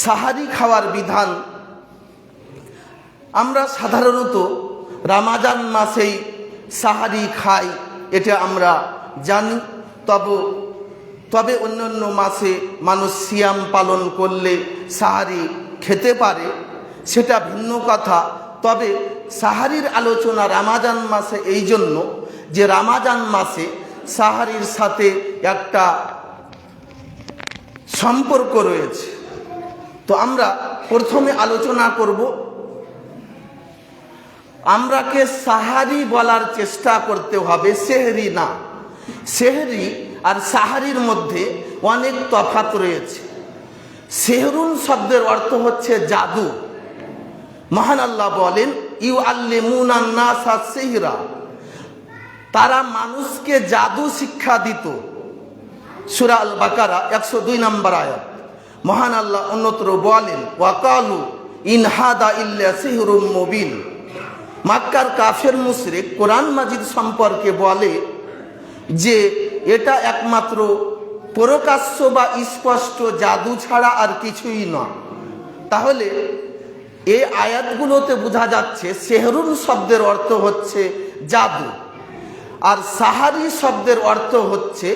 সাহারি খাওয়ার বিধান আমরা সাধারণত রমজান মাসেই সাহারি খাই, এটা আমরা জানি। তবে অন্যান্য মাসে মানুষ সিয়াম পালন করলে সাহারি খেতে পারে, সেটা ভিন্ন কথা। তবে সাহারির আলোচনা রমজান মাসে এই জন্য যে রমজান মাসে সাহারির সাথে একটা সম্পর্ক রয়েছে। তো আমরা প্রথমে আলোচনা করব, আমরাকে সাহারি বলার চেষ্টা করতে হবে, সেহরি না। সেহরি আর সাহারির মধ্যে অনেক তফাৎ রয়েছে। সেহরুন শব্দের অর্থ হচ্ছে জাদু। মহান আল্লাহ বলেন, ইউআল্লিমুনান নাসা সিহরা, তারা মানুষকে জাদু শিক্ষা দিত। সূরা আল বাকারা 102 নম্বর আয়াত। মহান আল্লাহ অন্যত্র বলেন, ওয়াকালু ইন হাদা ইল্লা সিহরুম মুবিন। মক্কার কাফের মুশরিক কোরআন মাজিদ সম্পর্কে বলে যে এটা একমাত্র প্রকাশ্য বা স্পষ্ট জাদু ছাড়া আর কিছুই নয়। তাহলে এই আয়াতগুলোতে বোঝা যাচ্ছে সেহরুন শব্দের অর্থ হচ্ছে জাদু, আর সাহারি শব্দের অর্থ হচ্ছে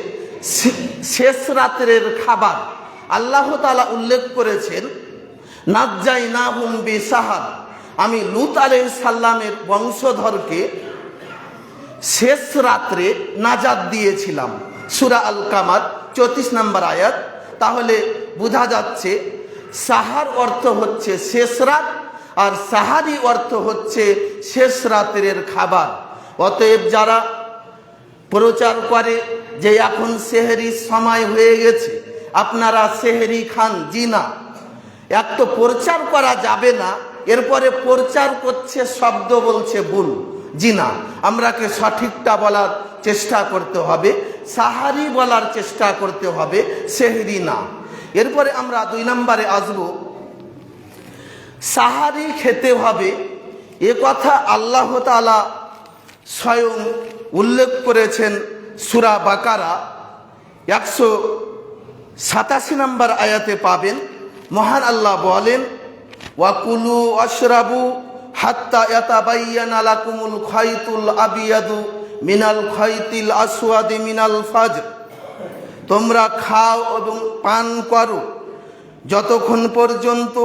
শেষ রাতের খাবার। আল্লাহ তাআলা উল্লেখ করেছেন, নাজ্জাইনাহুম বিসাহার, আমি লূত আলাইহিস সালামের বংশধরকে শেষ রাত্রে নাজাত দিয়েছিলাম। সূরা আল কামার 34 নম্বর আয়াত। তাহলে বোঝা যাচ্ছে সাহার অর্থ হচ্ছে শেষ রাত, আর সাহারি অর্থ হচ্ছে শেষ রাতের খাবার। অতএব যারা প্রচার করে যে এখন সেহরির সময় হয়ে গেছে, আপনারা সেহরি খান, জি না, এক তো প্রচার করা যাবে না, এরপরে প্রচার করছে, শব্দ বলছে ভুল, জি না। আমরাকে সঠিকটা বলার চেষ্টা করতে হবে, সাহারি বলার চেষ্টা করতে হবে, সেহরি না। এরপরে আমরা 2 নম্বরে আসব। সাহারি খেতে হবে এ কথা আল্লাহ তাআলা স্বয়ং উল্লেখ করেছেন সূরা বাকারা 187 নম্বর আয়াতে পাবেন। মহান আল্লাহ বলেন, ওয়াকুলু আশরাবু হাত্তা ইয়াতাবায়্যানা লাকুমুল খায়তুল আবিয়াদু মিনাল খায়তিল আসওয়াদি মিনাল ফাজর, তোমরা খাও এবং পান করো যতক্ষণ পর্যন্ত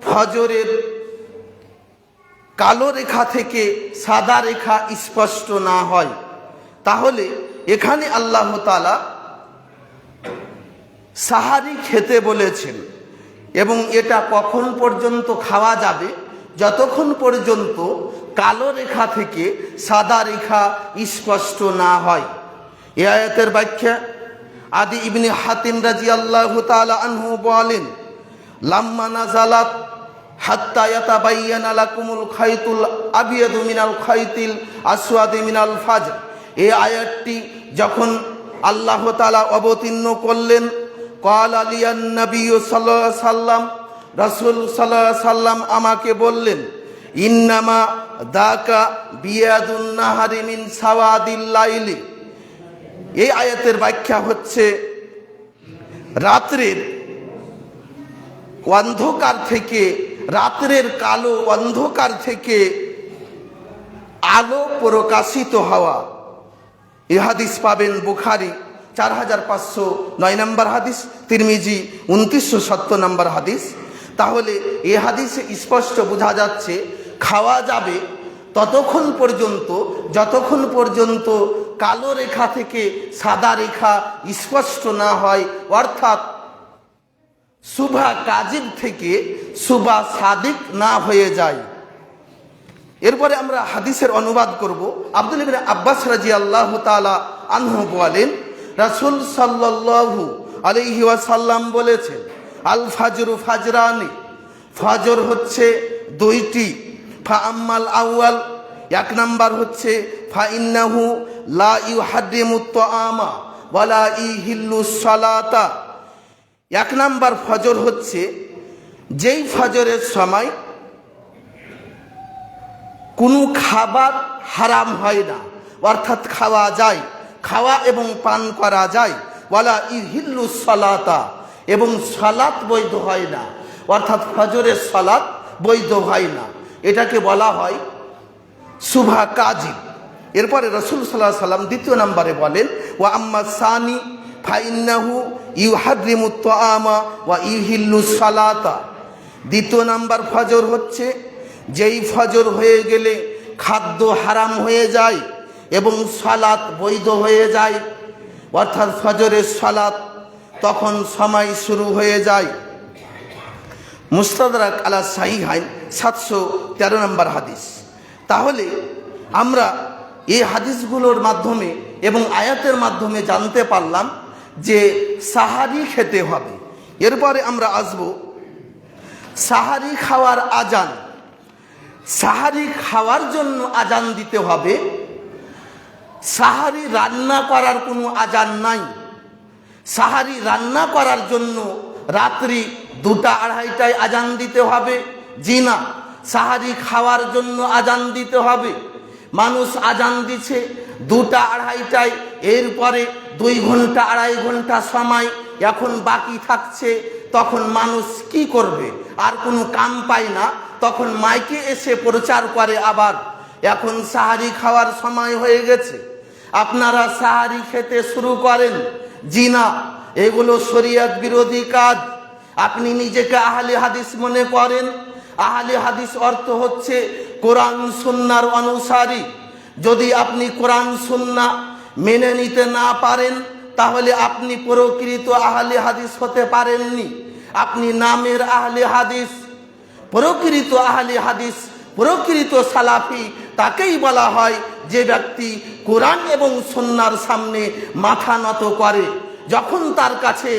ফজরের কালো রেখা থেকে সাদা রেখা স্পষ্ট না হয়। তাহলে এখানে আল্লাহ তাআলা সাহারি খেতে বলেছেন, এবং এটা কখন পর্যন্ত খাওয়া যাবে? যতক্ষণ পর্যন্ত কালো রেখা থেকে সাদা রেখা স্পষ্ট না হয়। এই আয়াতের ব্যাখ্যা আদি ইবনে হাতিম রাদিয়াল্লাহু তাআলা আনহু বলেন, লাম্মা নাযালাত হাত্তা ইয়াতাবায়্যানা লাকুমুল খায়তুল আবিয়াদু মিনাল খায়তিল আসওয়াদি মিনাল ফাজর, এই আয়াতটি যখন আল্লাহ তাআলা অবতীর্ণ করলেন, ক্বালা লিয়ান নবী সাল্লাল্লাহু আলাইহি ওয়াসাল্লাম, রাসূল সাল্লাল্লাহু আলাইহি ওয়াসাল্লাম আমাকে বললেন, ইন্নামা দাকা বিয়াদুন নাহারি মিন সাওয়াদিল লাইলি। এই আয়াতের ব্যাখ্যা হচ্ছে রাত্রের অন্ধকার থেকে, রাত্রের কালো অন্ধকার থেকে আলো প্রকাশিত হওয়া। এই হাদিস পাবেন বুখারী 4509 নম্বর হাদিস, তিরমিজি 2970 নম্বর হাদিস। তাহলে এই হাদিসে স্পষ্ট বোঝা যাচ্ছে খাওয়া যাবে ততক্ষণ পর্যন্ত যতক্ষণ পর্যন্ত কালো রেখা থেকে সাদা রেখা স্পষ্ট না হয়, অর্থাৎ সুভা কাজিব থেকে সুভা সাদিক না হয়ে যায়। এরপরে আমরা হাদিসের অনুবাদ করব। আব্দুল্লাহ ইবনে আব্বাস রাদিয়াল্লাহু তাআলা আনহু বলেন, রাসূল সাল্লাল্লাহু আলাইহি ওয়াসাল্লাম বলেছেন, আল ফাজরু ফাজরানি, ফজর হচ্ছে 2টি। ফা আম্মাল আউয়াল, 1 নাম্বার হচ্ছে ফা ইন্নাহু লা ইউহাদ্দিমুত তাআমা ওয়ালা ইহিল্লুস সালাতা। 1 নাম্বার ফজর হচ্ছে যেই ফজরের সময় কোনো খাবার হারাম হয় না, অর্থাৎ খাওয়া যায়, খাওয়া এবং পান করা যায়। ওয়ালা ইহিল্লুস সালাতা, এবং সালাত বৈধ হয় না। অর্থাৎ ফজরের সালাত বৈধ হয় না, এটাকে বলা হয় শুভা কাজিব। এরপরে রাসূল সাল্লাল্লাহু আলাইহি সাল্লাম দ্বিতীয় নম্বরে বলেন, ওয়া আম্মা সানি ফাইন্নাহু ইউহাররিমু তাআমা ওয়া ইউহিল্লু সালাতা। দ্বিতীয় নাম্বার ফজর হচ্ছে যেই ফজর হয়ে গেলে খাদ্য হারাম হয়ে যায় এবং সালাত বৈধ হয়ে যায়, অর্থাৎ ফজরের সালাত তখন সময় শুরু হয়ে যায়। মুস্তাদরাক আলা সাহিহাইন 713 নম্বর হাদিস। তাহলে আমরা এই হাদিসগুলোর মাধ্যমে এবং আয়াতের মাধ্যমে জানতে পারলাম যে সাহারি খেতে হবে। এরপরে আমরা আসব সাহারি খাওয়ার আজান। সাহারি খাওয়ার জন্য আজান দিতে হবে, সাহারি রান্না করার কোনো আজান নাই। সাহারি রান্না করার জন্য রাত্রি 2টা-2:30টায় আজান দিতে হবে, জি না, সাহারি খাওয়ার জন্য আজান দিতে হবে। মানুষ আজান দিচ্ছে 2টা-2:30টায়, এরপরে 2 ঘন্টা 2.5 ঘন্টা সময় এখন বাকি থাকছে, তখন মানুষ কি করবে? আর কোনো কাম পায় না, তখন মাইকে এসে প্রচার করে আবার এখন সাহারি খাওয়ার সময় হয়ে গেছে, আপনারা সাহারি খেতে শুরু করেন। জি না, এগুলো শরীয়ত বিরোধী কাজ। আপনি নিজেকে আহলে হাদিস মনে করেন, আহলে হাদিস অর্থ হচ্ছে কোরআন সুন্নাহর অনুসারী। যদি আপনি কোরআন সুন্নাহ মেনে নিতে না পারেন তাহলে আপনি প্রকৃত আহলে হাদিস হতে পারেননি, আপনি নামের আহলে হাদিস। প্রকৃত আহলে হাদিস, প্রকৃত সালাফি তাকেই বলা হয় যে ব্যক্তি কোরআন এবং সুন্নাহর সামনে মাথা নত করে। যখন তার কাছে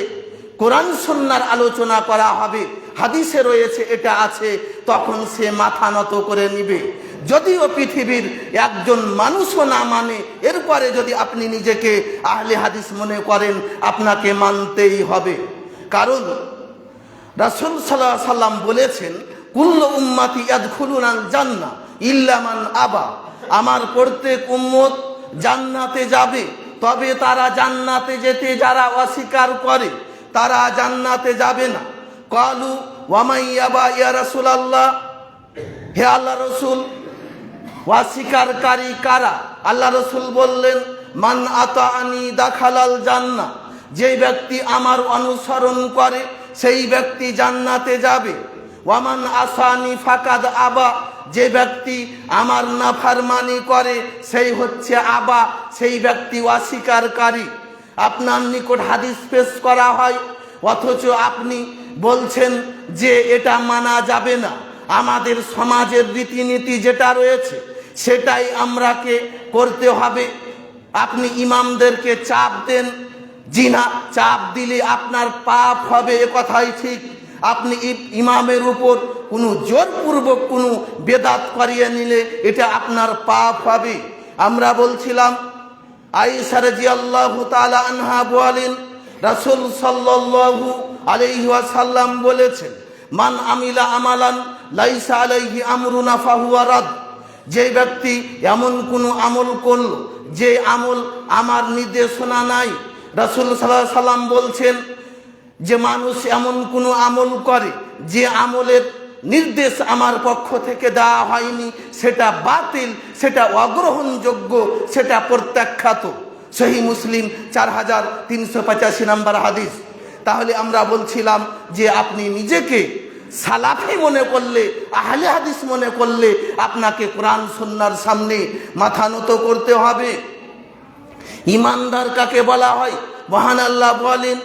কোরআন সুন্নাহর আলোচনা করা হবে, হাদিসে রয়েছে এটা আছে, তখন সে মাথা নত করে নিবে। যদিও পৃথিবীর একজন মানুষও না মানে, এরপরে যদি আপনি নিজেকে আহলে হাদিস মনে করেন আপনাকে মানতেই হবে। কারণ রাসূল সাল্লাল্লাহু আলাইহি সাল্লাম বলেছেন, কুল্লু উম্মতি ইয়াদখুলুনাল জান্নাহ ইল্লা মান আবা। আমার প্রত্যেক উম্মত জান্নাতে যাবে, তবে তারা জান্নাতে যেতে যারা অস্বীকার করে তারা জান্নাতে যাবে না। ক্বালু ওয়া মান ইয়াবা ইয়া রাসূলুল্লাহ, হে আল্লাহ রসুল অস্বীকারী কারা? আল্লাহ রসুল বললেন, মান আতাআনি দাখালাল জান্নাহ, যে ব্যক্তি আমার অনুসরণ করে সেই ব্যক্তি জান্নাতে যাবে। ওয়ামান আসানি ফাকাদ আবা, যে ব্যক্তি আমার নাফরমানি করে সেই হচ্ছে আবা, সেই ব্যক্তি অস্বীকারী। আপনার নিকট হাদিস পেশ করা হয়, অথচ আপনি বলছেন যে এটা মানা যাবে না। আমাদের সমাজের রীতিনীতি যেটা রয়েছে সেটাই আমরাকে করতে হবে। আপনি ইমামদেরকে চাপ দেন, জিনা চাপ দিলে আপনার পাপ হবে, এ কথাই ঠিক। আপনি ইমামের উপর কোনো জোরপূর্বক কোনো বেদাত করিয়ে নিলে এটা আপনার পাপ হবে। আমরা বলছিলাম আয়েশা রাদিয়াল্লাহু তাআলা আনহা বলেন, রাসূল সাল্লাল্লাহু আলাইহি ওয়াসাল্লাম বলেছেন, মান আমিলা আমালান লাইসা আলাইহি আমরুনা ফাহুয়া রাদ। যে ব্যক্তি এমন কোনো আমল করল যে আমল আমার নির্দেশনা নাই, রাসূল সাল্লাল্লাহু আলাইহি সাল্লাম বলছেন যে মানুষ এমন কোনো আমল করে যে আমলের নির্দেশ আমার পক্ষ থেকে দেওয়া হয়নি, সেটা বাতিল, সেটা অগ্রহণযোগ্য, সেটা প্রত্যাখ্যাত। সহিহ মুসলিম 4385 নম্বর হাদিস। তাহলে আমরা বলছিলাম যে আপনি নিজেকে সালাফি মনে করলে, আহলে হাদিস মনে করলে আপনাকে কোরআন সুন্নাহর সামনে মাথা নত করতে হবে। ইমানদার কাকে বলা হয়? মহান আল্লাহ বলেন,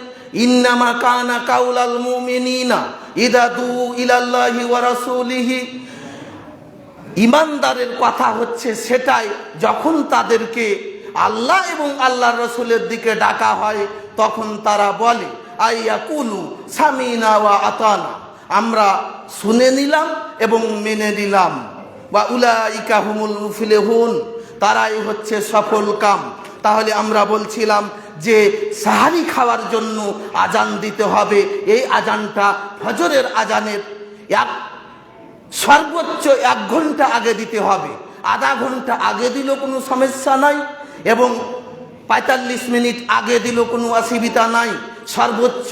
ইন্নামা কানা কাউলাল মুমিনিনা ইযা দুউ ইলাল্লাহি ওয়া রাসূলিহি। ইমানদারের কথা হচ্ছে সেটাই যখন তাদেরকে আল্লাহ এবং আল্লাহর রাসূলের দিকে ডাকা হয় তখন তারা বলে আইয়াকুলু সামিনা ওয়া আতানা, আমরা শুনে নিলাম এবং মেনে নিলাম। ওয়া উলাইকা হুমুল মুফলিহুন, তারাই হচ্ছে সফল কাম। তাহলে আমরা বলছিলাম যে সাহারি খাওয়ার জন্য আজান দিতে হবে। এই আজানটা ফজরের আজানের সর্বোচ্চ 1 ঘন্টা আগে দিতে হবে। আধা ঘন্টা আগে দিলেও কোনো সমস্যা নাই এবং 45 মিনিট আগে দিলেও কোনো অসুবিধা নাই। সর্বোচ্চ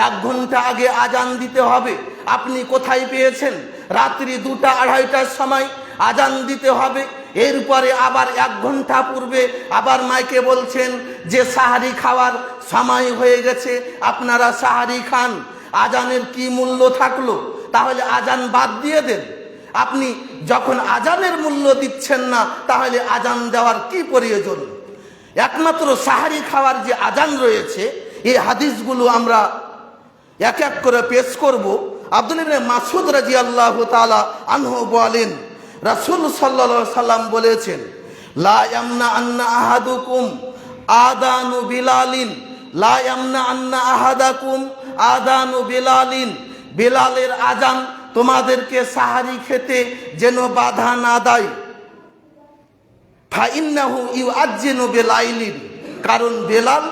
1 ঘন্টা আগে আজান দিতে হবে। আপনি কোথায় পেয়েছেন? রাত্রি 2টা 2:30টার সময় আজান দিতে হবে। এরপরে আবার 1 ঘন্টা পূর্বে আবার মাইকে বলছেন যে সাহারি খাওয়ার সময় হয়ে গেছে, আপনারা সাহারি খান। আজানের কি মূল্য থাকলো? তাহলে আজান বাদ দিয়ে দেন। আপনি যখন আজানের মূল্য দিচ্ছেন না, তাহলে আজান দেওয়ার কি প্রয়োজন? একমাত্র সাহারি খাওয়ার যে আজান রয়েছে, এই হাদিসগুলো আমরা এক এক করে পেশ করব। আব্দুল্লাহ ইবনে মাসউদ রাদিয়াল্লাহু তাআলা আনহু বলেন, রাসূল সাল্লাল্লাহু আলাইহি সাল্লাম বলেছেন, লা ইয়ামনা আন্না আহাদুকুম আদানু বিলালিন, লা ইয়ামনা আন্না আহাদাকুম আদানু বিলালিন, বেলালের আজান তোমাদেরকে সাহারি খেতে যেন বাধা না দেয়। ফাইন্নাহু ইউআজ্জিনু বিলাইলিন, কারণ বেলাল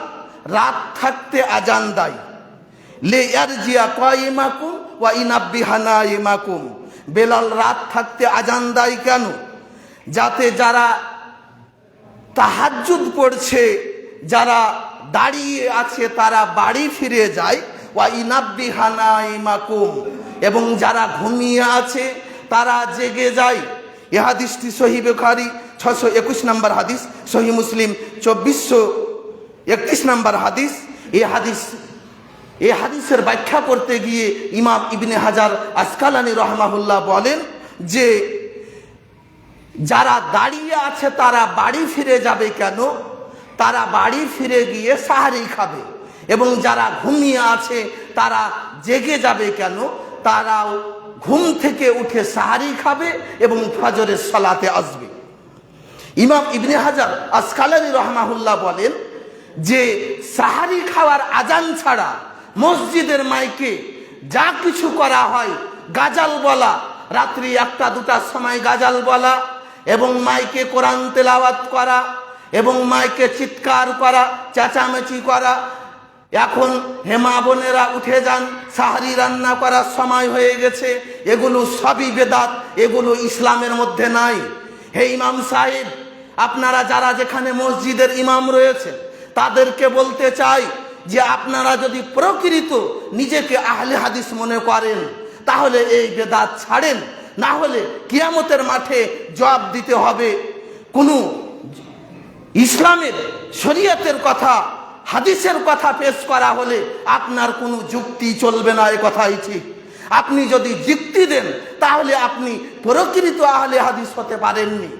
রাত থাকতে আজান দেয়। লে ইয়ারজিয়া কাইমাকুম ওয়া ইনাব্বিহা নাইমাকুম, বেলাল রাত থাকতে আজান দেয় কেন? যাতে যারা তাহাজ্জুদ পড়ছে, যারা দাঁড়িয়ে আছে, তারা বাড়ি ফিরে যায়। ওয়া ইনাব্বিহা নাইমাকুম, এবং যারা ঘুমিয়ে আছে তারা জেগে যায়। এ হাদিসটি সহিহ বুখারী 621 নম্বর হাদিস, সহিহ মুসলিম 2431 নম্বর হাদিস। এই হাদিসের ব্যাখ্যা করতে গিয়ে ইমাম ইবনে হাজার আসকালানী রহমাহুল্লাহ বলেন যে যারা দাঁড়িয়ে আছে তারা বাড়ি ফিরে যাবে কেন? তারা বাড়ি ফিরে গিয়ে সাহারি খাবে। এবং যারা ঘুমিয়ে আছে তারা জেগে যাবে কেন? তারাও ঘুম থেকে উঠে সাহারি খাবে এবং ফজরের সালাতে আসবে। ইমাম ইবনে হাজার আসকালানী রহমাহুল্লাহ বলেন যে সাহারি খাওয়ার আজান ছাড়া মসজিদের মাইকে যা কিছু করা হয়, গাজাল বলা, রাত্রি 1টা 2টার সময় গাজাল বলা, এবং মাইকে কোরআন তেলাওয়াত করা, এবং মাইকে চিৎকার করা, চেঁচামেচি করা। এখন হেমা বোনেরা উঠে যান, সাহারি রান্না করার সময় হয়ে গেছে, এগুলো সবই বেদাত, এগুলো ইসলামের মধ্যে নাই। হে ইমাম সাহেব, আপনারা যারা যেখানে মসজিদের ইমাম রয়েছে তাদেরকে বলতে চাই যে আপনারা যদি প্রকৃত নিজেকে আহলে হাদিস মনে করেন তাহলে এই বেদাত ছাড়েন, না হলে কিয়ামতের মাঠে জবাব দিতে হবে। কোনো ইসলামের শরীয়তের কথা, হাদিসের কথা পেশ করা হলে আপনার কোনো যুক্তি চলবে না, এই কথাই ঠিক। আপনি যদি যুক্তি দেন তাহলে আপনি প্রকৃত আহলে হাদিস হতে পারেননি।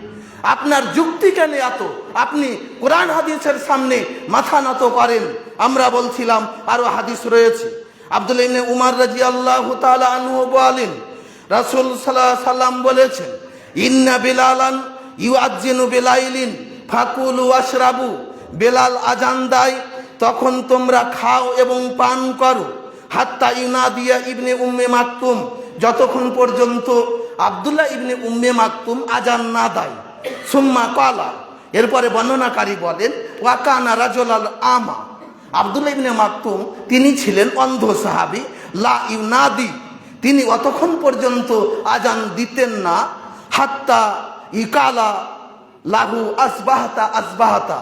আপনার যুক্তি কেন এত? আপনি কোরআন হাদিসের সামনে মাথা নত করেন। আমরা বলছিলাম আরো হাদিস রয়েছে। আব্দুল্লাহ ইবনে উমর রাদিয়াল্লাহু তাআলা আনহু বলেন, রাসূল সাল্লাল্লাহু আলাইহি সাল্লাম বলেছেন, ইন্না বিলালান ইউআজ্জিনু বিলাইলিন ফাকুলু ওয়াশরাবু, বেলাল আজান দেয় তখন তোমরা খাও এবং পান করো। হাত্তা ইউনাদিয়া ইবনে উম্মে মাকতুম, যতক্ষণ পর্যন্ত আব্দুল্লাহ ইবনে উম্মে মাকতুম আজান না দেয়। সুম্মা কালা, এরপরে বর্ণনাকারী বলেন, ওয়াকানা রাজুলাল আমা, আব্দুল্লাহ ইবনে মাকতুম তিনি ছিলেন অন্ধ সাহাবী। লা ইউনাদি, তিনি অতক্ষণ পর্যন্ত আজান দিতেন না। হাত্তা ইকালা লাহু আসবাহতা আসবাহতা,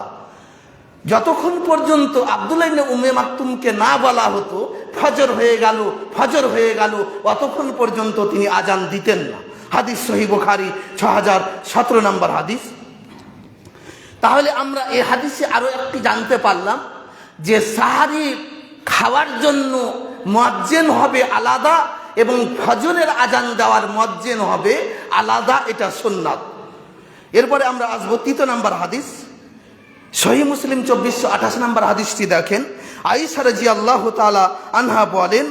যতক্ষণ পর্যন্ত আব্দুল্লাহ ইবনে উম্মে মাকতুমকে না বলা হতো ফজর হয়ে গেল, ফজর হয়ে গেল, অতক্ষণ পর্যন্ত তিনি আজান দিতেন না। হাদিস সহিহ বুখারী 6017 নম্বর হাদিস। তাহলে আমরা এই হাদিসে আরো একটি জানতে পারলাম যে সাহারি খাওয়ার জন্য মুয়াজ্জিন হবে আলাদা এবং ফজরের আজান দেওয়ার মুয়াজ্জিন হবে আলাদা, এটা সুন্নাত। এরপরে আমরা আসবো 3 নম্বর হাদিস। সহিহ মুসলিম 2428 নম্বর হাদিসটি দেখেন। আয়েশা রাদিয়াল্লাহু তাআলা আনহা বলেন,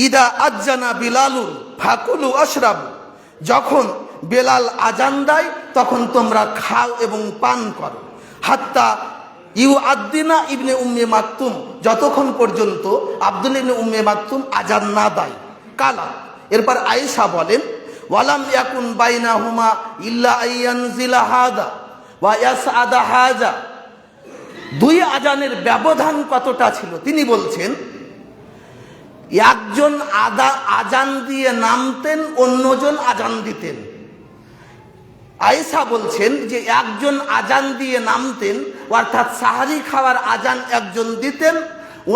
ইদা আজ্জানা বিলালুন ফাকুলু আশরাবু, যখন বেলাল আজান দেয় তখন তোমরা খাও এবং পান করো। হাত্তা ইউআদ্দিনা ইবনে উম্মে মাকতুম, যতক্ষণ পর্যন্ত আব্দুল্লাহ ইবনে উম্মে মাকতুম আজান না দেয়। কালা, এরপর আয়েশা বলেন, ওয়ালাম ইয়াকুন বাইনাহুমা ইল্লা আইয়ানজিলা হাদা ওয়া ইয়াসআদা হাজা, 2 আজানের ব্যবধান কতটা ছিল? তিনি বলছেন একজন আজান দিয়ে নামতেন, অন্যজন আজান দিতেন। আয়েশা বলছেন যে একজন আজান দিয়ে নামতেন, অর্থাৎ সাহারি খাওয়ার আজান একজন দিতেন,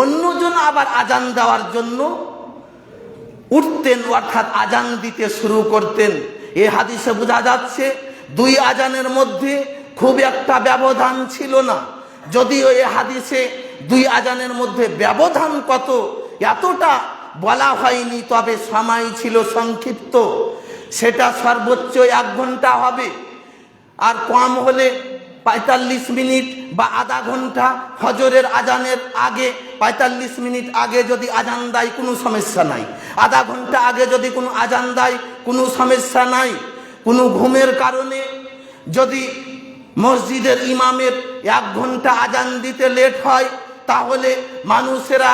অন্যজন আবার আজান দেওয়ার জন্য উঠতেন, অর্থাৎ আজান দিতে শুরু করতেন। এ হাদিসে বোঝা যাচ্ছে দুই আজানের মধ্যে খুব একটা ব্যবধান ছিল না। যদিও এ হাদিসে দুই আজানের মধ্যে ব্যবধান কত এতটা বলা হয়নি, তবে সময় ছিল সংক্ষিপ্ত। সেটা সর্বোচ্চ 1 ঘন্টা হবে, আর কম হলে 45 মিনিট বা আধা ঘন্টা। ফজরের আজানের আগে 45 মিনিট আগে যদি আজান দেয় কোনো সমস্যা নাই, আধা ঘন্টা আগে যদি কোনো আজান দেয় কোনো সমস্যা নাই। কোনো ঘুমের কারণে যদি মসজিদের ইমামের 1 ঘন্টা আজান দিতে লেট হয়, তাহলে মানুষেরা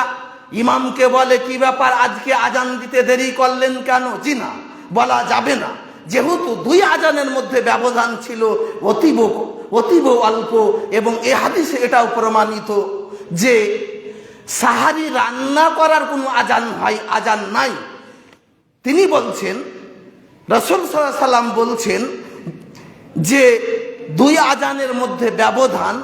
ইমামকে বলে, কি ব্যাপার, আজকে আজান দিতে দেরি করলেন কেন? জি না, বলা যাবে না। যেহেতু দুই আজানের মধ্যে ব্যবধান ছিল অতীব অল্প, এবং এ হাদিসে এটাও প্রমাণিত যে সাহারি রান্না করার কোনো আজান নাই। তিনি বলছেন, রাসূল সাল্লাল্লাহু আলাইহি সাল্লাম বলছেন যে দুই আজানের মধ্যে ব্যবধান।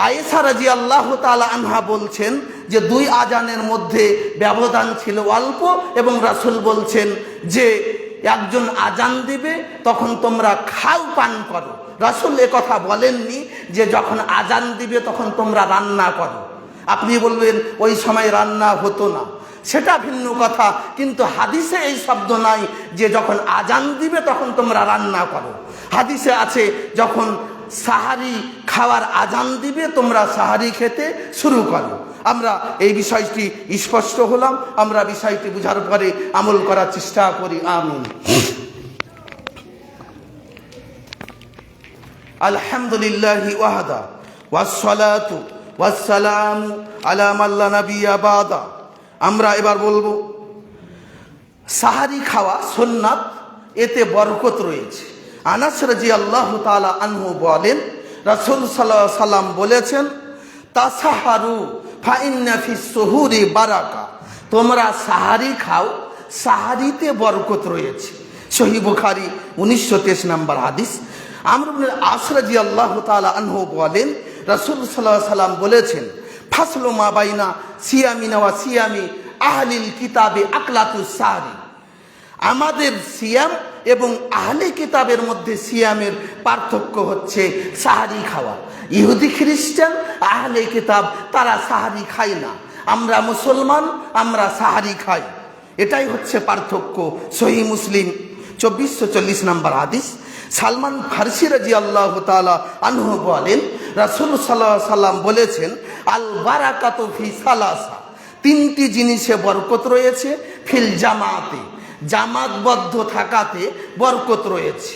আয়েশা রাদিয়াল্লাহু তাআলা আনহা বলছেন যে দুই আজানের মধ্যে ব্যবধান ছিল অল্প, এবং রাসূল বলছেন যে একজন আজান দিবে তখন তোমরা খাও, পান করো। রাসূল এ কথা বলেননি যে যখন আজান দিবে তখন তোমরা রান্না করো। আপনি বলবেন ওই সময় রান্না হতো না, সেটা ভিন্ন কথা, কিন্তু হাদিসে এই শব্দ নাই যে যখন আজান দিবে তখন তোমরা রান্না করো। হাদিসে আছে যখন সাহারি খাওয়ার আজান দিবে তোমরা সাহারি খেতে শুরু করো। আমরা এই বিষয়টি স্পষ্ট হলাম, আমরা বিষয়টি বুঝার পরে আমল করার চেষ্টা করি। আমিন। আলহামদুলিল্লাহি ওয়াহদা ওয়াসসালাতু ওয়াসসালামু আলা মান লা নাবিয়্যা বাদা। আমরা এবার বলবো সাহারি খাওয়া সুন্নাত, এতে বরকত রয়েছে। আনাস রাদিয়াল্লাহু তাআলা আনহু বলেন, রাসূল সাল্লাল্লাহু আলাইহি সাল্লাম বলেছেন, তাসাহারু ফা ইন্না ফিস সুহুরি বারাকা। তোমরা সাহারি খাও, সাহারিতে বরকত রয়েছে। সহিহ বুখারী 1923 নম্বর হাদিস। আমর ইবনে আস রাদিয়াল্লাহু তাআলা আনহু বলেন, রাসূল সাল্লাল্লাহু আলাইহি সাল্লাম বলেছেন, ফাসলু মা বাইনা সিয়ামিনা ওয়া সিয়ামি আহলিল কিতাবে আকলাতুস সাহরি। আমাদের সিয়াম এবং আহলে কিতাবের মধ্যে সিয়ামের পার্থক্য হচ্ছে সাহারি খাওয়া। ইহুদি খ্রিস্টান আহলে কিতাব তারা সাহারি খায় না, আমরা মুসলমান আমরা সাহারি খাই, এটাই হচ্ছে পার্থক্য। সহিহ মুসলিম 2440 নম্বর হাদিস। সালমান ফারসি রাদিয়াল্লাহু তাআলা আনহু বলেন, রাসূল সাল্লাল্লাহু আলাইহি সাল্লাম বলেছেন, আল বারাকাতু ফি সালাসা। 3টি জিনিসে বরকত রয়েছে। ফিল জামাতে, জামাতবদ্ধ থাকাতে বরকত রয়েছে।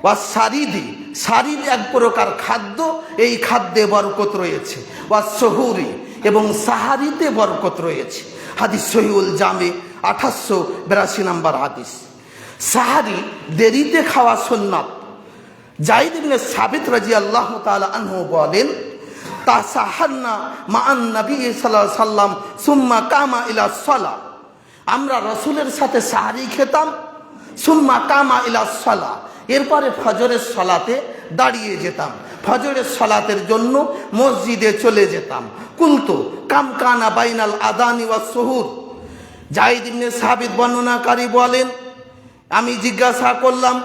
ওয়াস সারিদি, সারিদ এক প্রকার খাদ্য, এই খাদ্যে বরকত রয়েছে। ওয়াস সুহুরি, এবং সাহারিতে বরকত রয়েছে। হাদিস সহিহুল জামে 2882 নম্বর হাদিস। সাহারি দেরিতে খাওয়া সুন্নাত। যায়েদ ইবনে সাবিত রাদিয়াল্লাহু তাআলা আনহু বলেন, তাসাহারনা মা'আন নবী সাল্লাল্লাহু আলাইহি সাল্লাম সুম্মা কামা ইলা সালাহ। আমরা রাসূলের সাথে সাহারি খেতাম, সুম্মা কামা ইলা সালাহ, এরপরে ফজরের সালাতে দাঁড়িয়ে যেতাম, ফজরের সালাতের জন্য মসজিদে চলে যেতাম। কুলতু কাম কানা বাইনাল আযানি ওয়াস সুহুর। যায়েদ ইবনে সাবিত বর্ণনাকারী বলেন, আমি জিজ্ঞাসা করলাম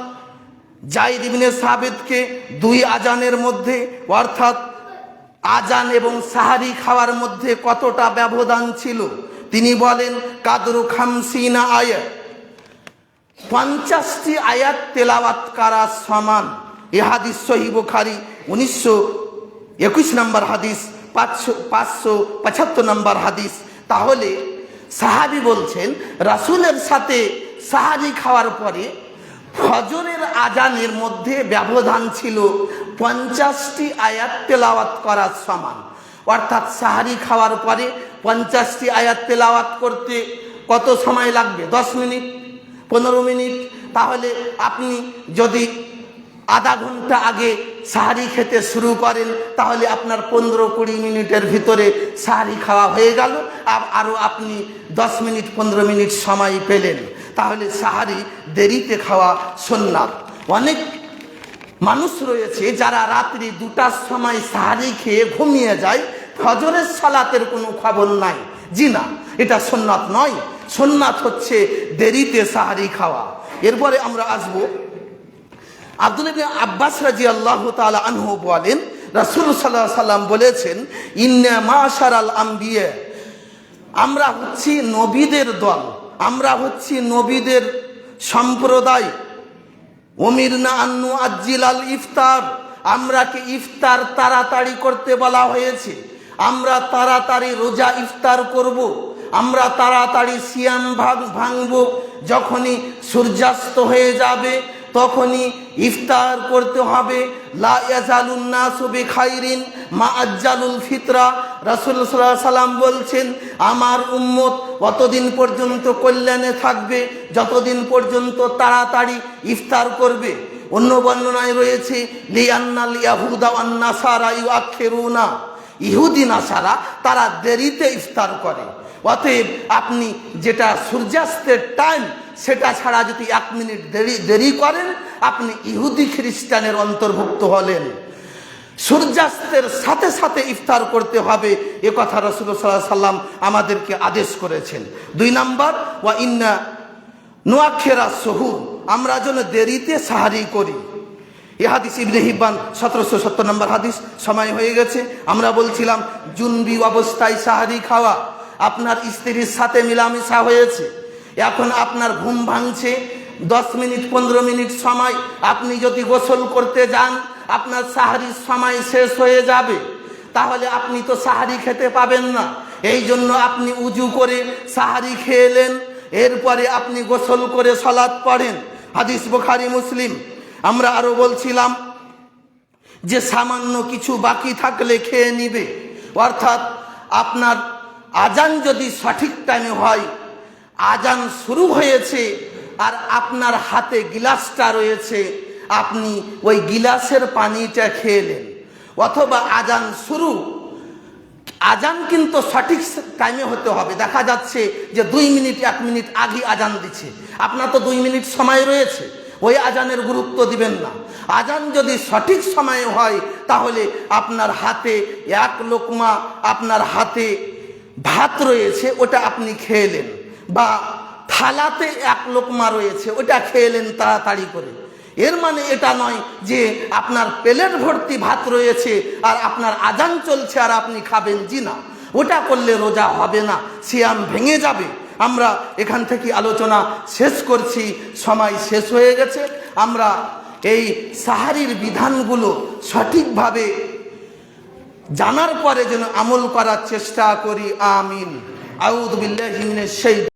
যায়েদ ইবনে সাবিতকে দুই আজানের মধ্যে, অর্থাৎ আজান এবং সাহারি খাওয়ার মধ্যে কতটা ব্যবধান ছিল। তিনি বলেন, কাদরু খামসিনা আয়াত, 50টি আয়াত তেলাওয়াত করা সমান। এ হাদিস সহিহ বুখারী 1921 নম্বর হাদিস, 575 নম্বর হাদিস। তাহলে সাহাবী বলছেন, রাসূলের সাথে সাহারি খাওয়ার পরে ফজরের আজানের মধ্যে ব্যবধান ছিল 50টি আয়াত তেলাওয়াত করার সমান। অর্থাৎ সাহারি খাওয়ার পরে 50টি আয়াত তেলাওয়াত করতে কত সময় লাগবে? 10 মিনিট, 15 মিনিট। তাহলে আপনি যদি আধা ঘন্টা আগে সাহারি খেতে শুরু করেন, তাহলে আপনার 15-20 মিনিটের ভিতরে সাহারি খাওয়া হয়ে গেল, আরও আপনি 10 মিনিট 15 মিনিট সময় পেলেন। তাহলে সাহারি দেরিতে খাওয়া সুন্নাত। অনেক মানুষ রয়েছে যারা রাত্রি 2টার সময় সাহারি খেয়ে ঘুমিয়ে যায়, ফজরের সালাতের কোনো খবর নাই। জি না, এটা সুন্নাত নয়। সুন্নাত হচ্ছে দেরিতে সাহারি খাওয়া। এরপরে আমরা আসব, আব্দুল্লাহ ইবনে আব্বাস রাদিয়াল্লাহু তাআলা আনহু বলেন, রাসূল সাল্লাল্লাহু আলাইহি সাল্লাম বলেছেন, ইন্না মাশারাল আম্বিয়া, আমরা হচ্ছি নবীদের দল, আমরা হচ্ছি নবীদের সম্প্রদায়। উমিরনা আন নুআজ্জিলাল ইফতার, আমরাকে ইফতার তাড়াতাড়ি করতে বলা হয়েছে। আমরা তাড়াতাড়ি রোজা ইফতার করব, আমরা তাড়াতাড়ি সিয়াম ভাঙব। যখনই সূর্যাস্ত হয়ে যাবে তখনই ইফতার করতে হবে। লা ইয়াজালুন নাসু বিখাইরিন মা আজ্জালুল ফিতরা, রাসূল সাল্লাল্লাহু আলাইহি সাল্লাম বলছেন, আমার উম্মত অতদিন পর্যন্ত কল্যাণে থাকবে যতদিন পর্যন্ত তাড়াতাড়ি ইফতার করবে। অন্য বর্ণনায় রয়েছে, লিআন্নাল ইয়াহুদা ওয়ান নাসারা ইউআখিরুনা, ইহুদি নাসারা তারা দেরিতে ইফতার করে। অতএব আপনি যেটা সূর্যাস্তের টাইম সেটা ছাড়া যদি 1 মিনিট দেরি করেন আপনি ইহুদি খ্রিস্টানের অন্তর্ভুক্ত হলেন। সূর্যাস্তের সাথে সাথে ইফতার করতে হবে, এ কথা রাসূলুল্লাহ সাল্লাল্লাহু আলাইহি সাল্লাম আমাদেরকে আদেশ করেছেন। 2 নাম্বার, ওয়া ইন্না নুআখিরাস সুহুর, আমরা যেন দেরিতে সাহারি করি। এ হাদিস ইবনে হিব্বান 1770 নম্বর হাদিস। সময় হয়ে গেছে। আমরা বলছিলাম জুনবি অবস্থায় সাহারি খাওয়া, আপনার স্ত্রীর সাথে মিলামিশা হয়েছে, এখন আপনার ঘুম ভাঙছে, 10 মিনিট 15 মিনিট সময়, আপনি যদি গোসল করতে যান আপনার সাহারির সময় শেষ হয়ে যাবে, তাহলে আপনি তো সাহারি খেতে পাবেন না। এই জন্য আপনি উজু করে সাহারি খেলেন, এরপরে আপনি গোসল করে সালাত পড়েন। হাদিস বুখারী মুসলিম। আমরা আরো বলছিলাম যে সামান্য কিছু বাকি থাকলে খেয়ে নিবে, অর্থাৎ আপনার আজান যদি সঠিক টাইমে হয়, আজান শুরু হয়েছে আর আপনার হাতে গিলাসটা রয়েছে, আপনি ওই গিলাসের পানিটা খেলেন। অথবা আজান শুরু, আজান কিন্তু সঠিক টাইমে হতে হবে। দেখা যাচ্ছে যে 2 মিনিট 1 মিনিট আগে আজান দিচ্ছে, আপনার তো 2 মিনিট সময় রয়েছে, ওই আজানের গুরুত্ব দিবেন না। আজান যদি সঠিক সময়ে হয় তাহলে আপনার হাতে 1 লোকমা আপনার হাতে ভাত রয়েছে ওটা আপনি খেলেন, বা থালাতে 1 লোকমা রয়েছে ওটা খেলেন তাড়াতাড়ি করে। এর মানে এটা নয় যে আপনার প্লেট ভর্তি ভাত রয়েছে আর আপনার আজান চলছে আর আপনি খাবেন, জি না, ওটা করলে রোজা হবে না, সিয়াম ভেঙে যাবে। আমরা এখান থেকে আলোচনা শেষ করছি, সময় শেষ হয়ে গেছে। আমরা এই সাহারির বিধানগুলো সঠিকভাবে জানার পরে যেন আমল করার চেষ্টা করি। আমিন। আউযু বিল্লাহি মিনাশ শাইতানির